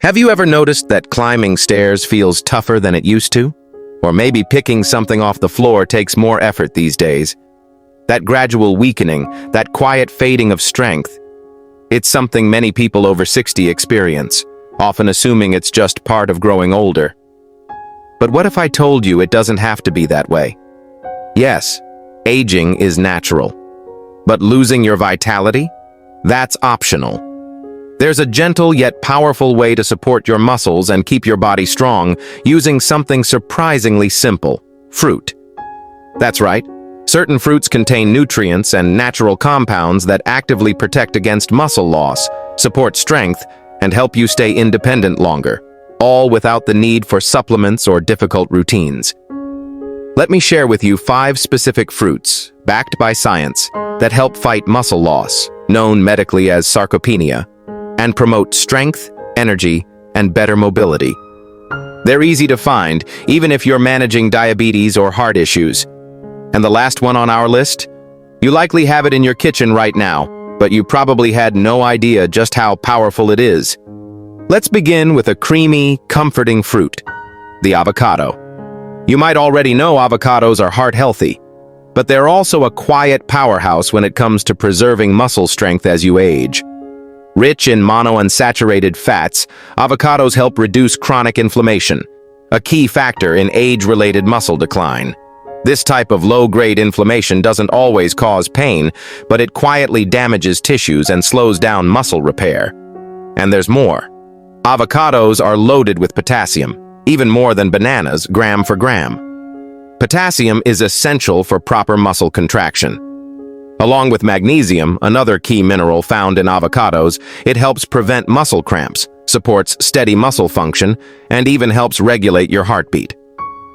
Have you ever noticed that climbing stairs feels tougher than it used to? Or maybe picking something off the floor takes more effort these days? That gradual weakening, that quiet fading of strength, it's something many people over 60 experience, often assuming it's just part of growing older. But what if I told you it doesn't have to be that way? Yes, aging is natural. But losing your vitality? That's optional. There's a gentle yet powerful way to support your muscles and keep your body strong using something surprisingly simple: fruit. That's right. Certain fruits contain nutrients and natural compounds that actively protect against muscle loss, support strength, and help you stay independent longer, all without the need for supplements or difficult routines. Let me share with you 5 specific fruits, backed by science, that help fight muscle loss, known medically as sarcopenia, and promote strength, energy, and better mobility. They're easy to find, even if you're managing diabetes or heart issues. And the last one on our list? You likely have it in your kitchen right now, but you probably had no idea just how powerful it is. Let's begin with a creamy, comforting fruit: the avocado. You might already know avocados are heart-healthy, but they're also a quiet powerhouse when it comes to preserving muscle strength as you age. Rich in monounsaturated fats, avocados help reduce chronic inflammation, a key factor in age-related muscle decline. This type of low-grade inflammation doesn't always cause pain, but it quietly damages tissues and slows down muscle repair. And there's more. Avocados are loaded with potassium, even more than bananas, gram for gram. Potassium is essential for proper muscle contraction. Along with magnesium, another key mineral found in avocados, it helps prevent muscle cramps, supports steady muscle function, and even helps regulate your heartbeat.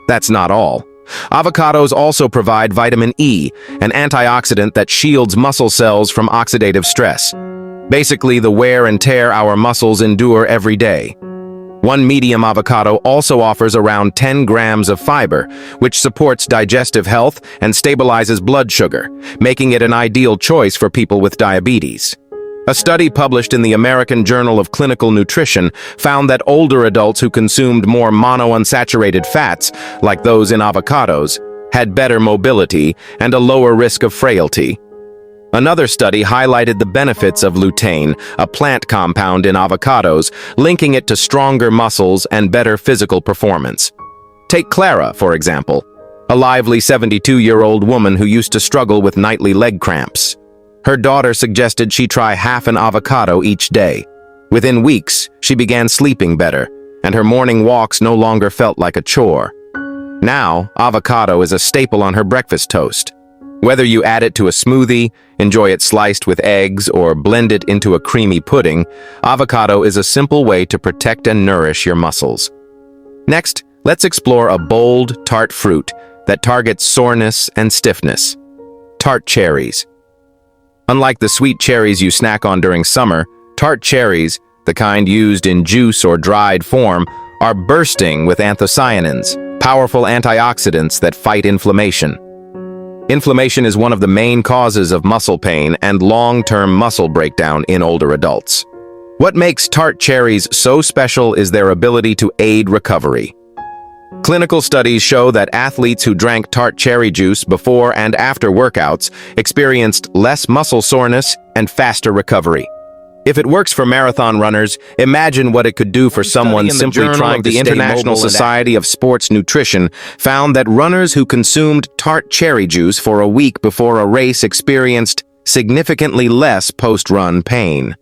That's not all. Avocados also provide vitamin E, an antioxidant that shields muscle cells from oxidative stress. Basically, the wear and tear our muscles endure every day. One medium avocado also offers around 10 grams of fiber, which supports digestive health and stabilizes blood sugar, making it an ideal choice for people with diabetes. A study published in the American Journal of Clinical Nutrition found that older adults who consumed more monounsaturated fats, like those in avocados, had better mobility and a lower risk of frailty. Another study highlighted the benefits of lutein, a plant compound in avocados, linking it to stronger muscles and better physical performance. Take Clara, for example, a lively 72-year-old woman who used to struggle with nightly leg cramps. Her daughter suggested she try half an avocado each day. Within weeks, she began sleeping better, and her morning walks no longer felt like a chore. Now, avocado is a staple on her breakfast toast. Whether you add it to a smoothie, enjoy it sliced with eggs, or blend it into a creamy pudding, avocado is a simple way to protect and nourish your muscles. Next, let's explore a bold, tart fruit that targets soreness and stiffness: tart cherries. Unlike the sweet cherries you snack on during summer, tart cherries, the kind used in juice or dried form, are bursting with anthocyanins, powerful antioxidants that fight inflammation. Inflammation is one of the main causes of muscle pain and long-term muscle breakdown in older adults. What makes tart cherries so special is their ability to aid recovery. Clinical studies show that athletes who drank tart cherry juice before and after workouts experienced less muscle soreness and faster recovery. If it works for marathon runners, imagine what it could do for someone simply trying to stay mobile. The International Society of Sports Nutrition found that runners who consumed tart cherry juice for a week before a race experienced significantly less post-run pain.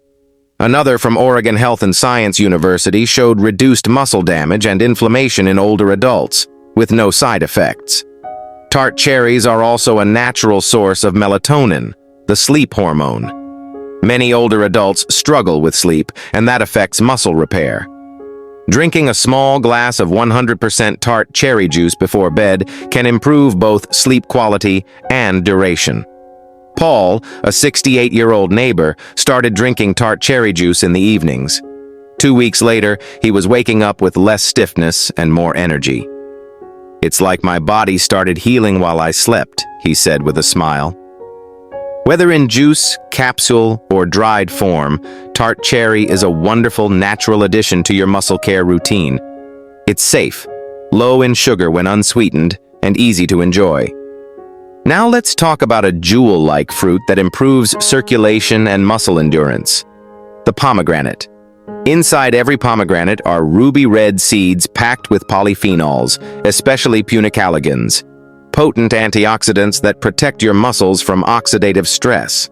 Another from Oregon Health and Science University showed reduced muscle damage and inflammation in older adults, with no side effects. Tart cherries are also a natural source of melatonin, the sleep hormone. Many older adults struggle with sleep, and that affects muscle repair. Drinking a small glass of 100% tart cherry juice before bed can improve both sleep quality and duration. Paul, a 68-year-old neighbor, started drinking tart cherry juice in the evenings. 2 weeks later, he was waking up with less stiffness and more energy. "It's like my body started healing while I slept," he said with a smile. Whether in juice, capsule, or dried form, tart cherry is a wonderful natural addition to your muscle care routine. It's safe, low in sugar when unsweetened, and easy to enjoy. Now let's talk about a jewel-like fruit that improves circulation and muscle endurance: the pomegranate. Inside every pomegranate are ruby red seeds packed with polyphenols, especially punicalagins, potent antioxidants that protect your muscles from oxidative stress.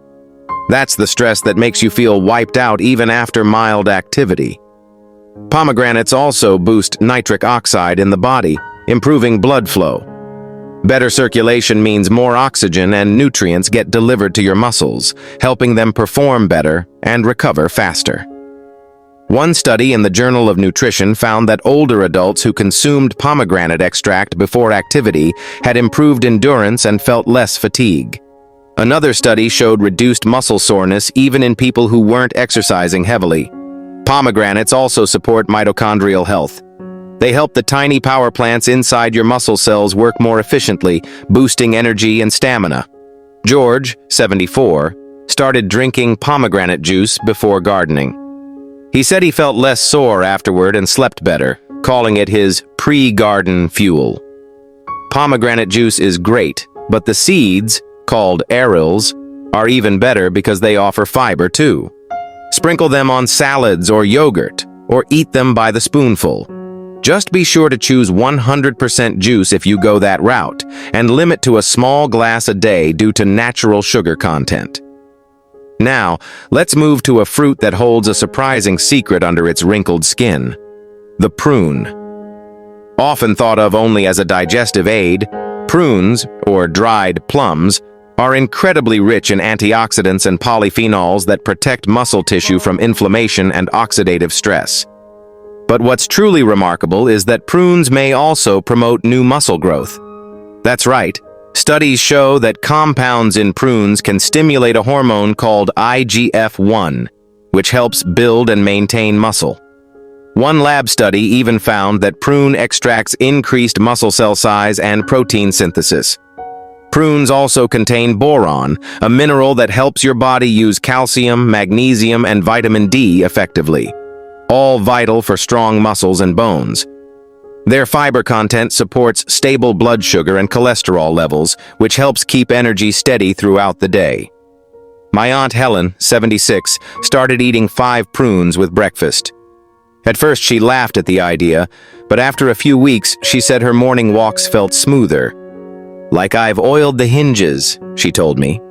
That's the stress that makes you feel wiped out even after mild activity. Pomegranates also boost nitric oxide in the body, improving blood flow. Better circulation means more oxygen and nutrients get delivered to your muscles, helping them perform better and recover faster. One study in the Journal of Nutrition found that older adults who consumed pomegranate extract before activity had improved endurance and felt less fatigue. Another study showed reduced muscle soreness even in people who weren't exercising heavily. Pomegranates also support mitochondrial health. They help the tiny power plants inside your muscle cells work more efficiently, boosting energy and stamina. George, 74, started drinking pomegranate juice before gardening. He said he felt less sore afterward and slept better, calling it his pre-garden fuel. Pomegranate juice is great, but the seeds, called arils, are even better because they offer fiber too. Sprinkle them on salads or yogurt, or eat them by the spoonful. Just be sure to choose 100% juice if you go that route, and limit to a small glass a day due to natural sugar content. Now, let's move to a fruit that holds a surprising secret under its wrinkled skin: the prune. Often thought of only as a digestive aid, prunes, or dried plums, are incredibly rich in antioxidants and polyphenols that protect muscle tissue from inflammation and oxidative stress. But what's truly remarkable is that prunes may also promote new muscle growth. That's right. Studies show that compounds in prunes can stimulate a hormone called IGF-1, which helps build and maintain muscle. One lab study even found that prune extracts increased muscle cell size and protein synthesis. Prunes also contain boron, a mineral that helps your body use calcium, magnesium, and vitamin D effectively, all vital for strong muscles and bones. Their fiber content supports stable blood sugar and cholesterol levels, which helps keep energy steady throughout the day. My Aunt Helen, 76, started eating 5 prunes with breakfast. At first she laughed at the idea, but after a few weeks she said her morning walks felt smoother. "Like I've oiled the hinges," she told me.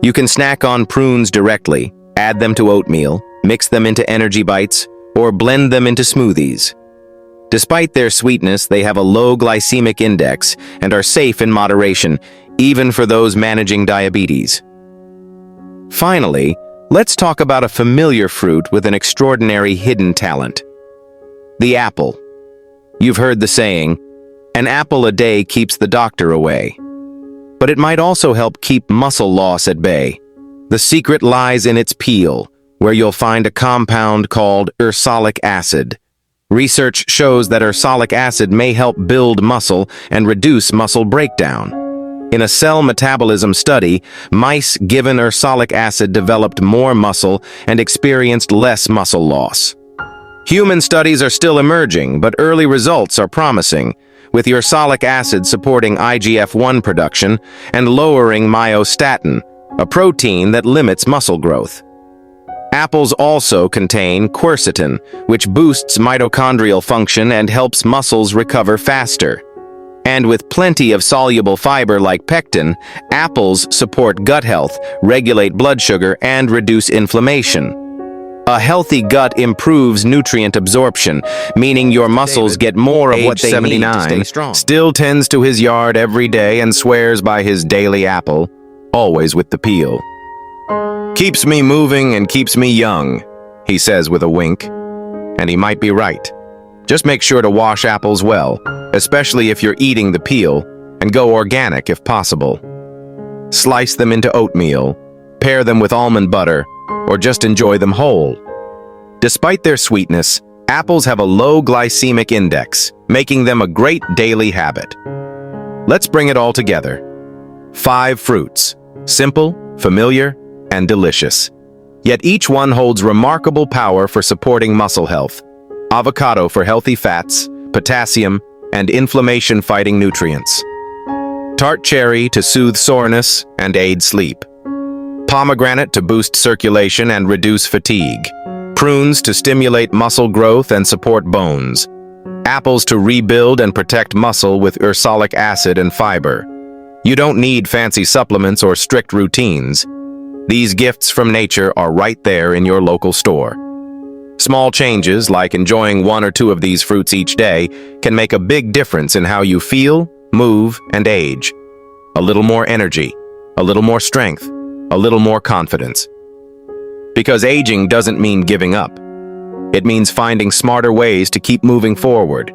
You can snack on prunes directly, add them to oatmeal, mix them into energy bites, or blend them into smoothies. Despite their sweetness, they have a low glycemic index and are safe in moderation, even for those managing diabetes. Finally, let's talk about a familiar fruit with an extraordinary hidden talent: the apple. You've heard the saying, "An apple a day keeps the doctor away." But it might also help keep muscle loss at bay. The secret lies in its peel, where you'll find a compound called ursolic acid. Research shows that ursolic acid may help build muscle and reduce muscle breakdown. In a cell metabolism study, mice given ursolic acid developed more muscle and experienced less muscle loss. Human studies are still emerging, but early results are promising, with ursolic acid supporting IGF-1 production and lowering myostatin, a protein that limits muscle growth. Apples also contain quercetin, which boosts mitochondrial function and helps muscles recover faster. And with plenty of soluble fiber like pectin, apples support gut health, regulate blood sugar, and reduce inflammation. A healthy gut improves nutrient absorption, meaning your muscles get more of what they need to stay strong. Still tends to his yard every day and swears by his daily apple, always with the peel. "Keeps me moving and keeps me young," he says with a wink. And he might be right. Just make sure to wash apples well, especially if you're eating the peel, and go organic if possible. Slice them into oatmeal, pair them with almond butter, or just enjoy them whole. Despite their sweetness, apples have a low glycemic index, making them a great daily habit. Let's bring it all together. 5 fruits. Simple, familiar, and delicious. Yet each one holds remarkable power for supporting muscle health. Avocado for healthy fats, potassium, and inflammation-fighting nutrients. Tart cherry to soothe soreness and aid sleep. Pomegranate to boost circulation and reduce fatigue. Prunes to stimulate muscle growth and support bones. Apples to rebuild and protect muscle with ursolic acid and fiber. You don't need fancy supplements or strict routines. These gifts from nature are right there in your local store. Small changes, like enjoying one or two of these fruits each day, can make a big difference in how you feel, move, and age. A little more energy, a little more strength, a little more confidence. Because aging doesn't mean giving up. It means finding smarter ways to keep moving forward,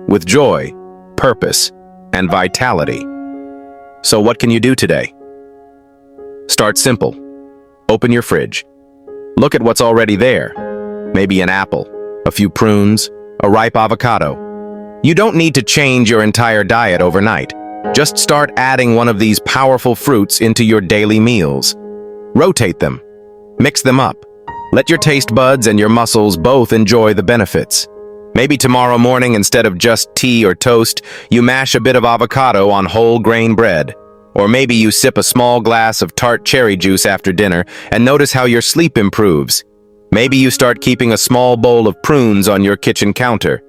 with joy, purpose, and vitality. So what can you do today? Start simple. Open your fridge. Look at what's already there. Maybe an apple, a few prunes, a ripe avocado. You don't need to change your entire diet overnight. Just start adding one of these powerful fruits into your daily meals. Rotate them. Mix them up. Let your taste buds and your muscles both enjoy the benefits. Maybe tomorrow morning, instead of just tea or toast, you mash a bit of avocado on whole grain bread. Or maybe you sip a small glass of tart cherry juice after dinner and notice how your sleep improves. Maybe you start keeping a small bowl of prunes on your kitchen counter,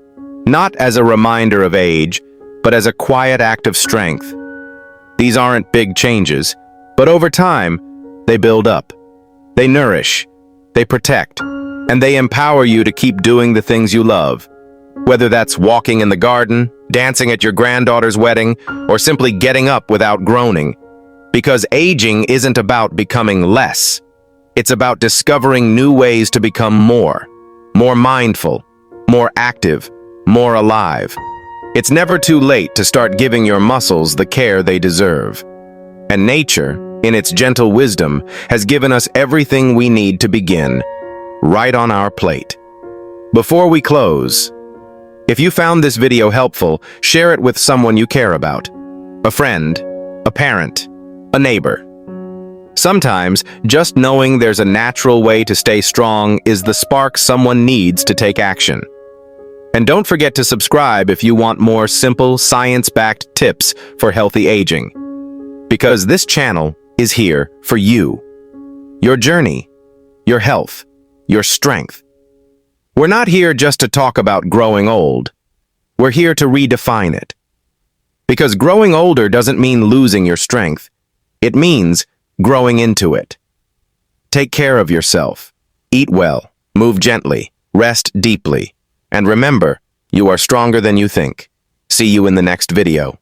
not as a reminder of age, but as a quiet act of strength. These aren't big changes, but over time, they build up. They nourish, they protect, and they empower you to keep doing the things you love. Whether that's walking in the garden, dancing at your granddaughter's wedding, or simply getting up without groaning. Because aging isn't about becoming less. It's about discovering new ways to become more mindful, more active, more alive. It's never too late to start giving your muscles the care they deserve. And nature, in its gentle wisdom, has given us everything we need to begin, right on our plate. Before we close, if you found this video helpful, share it with someone you care about. A friend, a parent, a neighbor. Sometimes, just knowing there's a natural way to stay strong is the spark someone needs to take action. And don't forget to subscribe if you want more simple, science-backed tips for healthy aging. Because this channel is here for you. Your journey, your health, your strength. We're not here just to talk about growing old. We're here to redefine it. Because growing older doesn't mean losing your strength. It means growing into it. Take care of yourself. Eat well, move gently, rest deeply. And remember, you are stronger than you think. See you in the next video.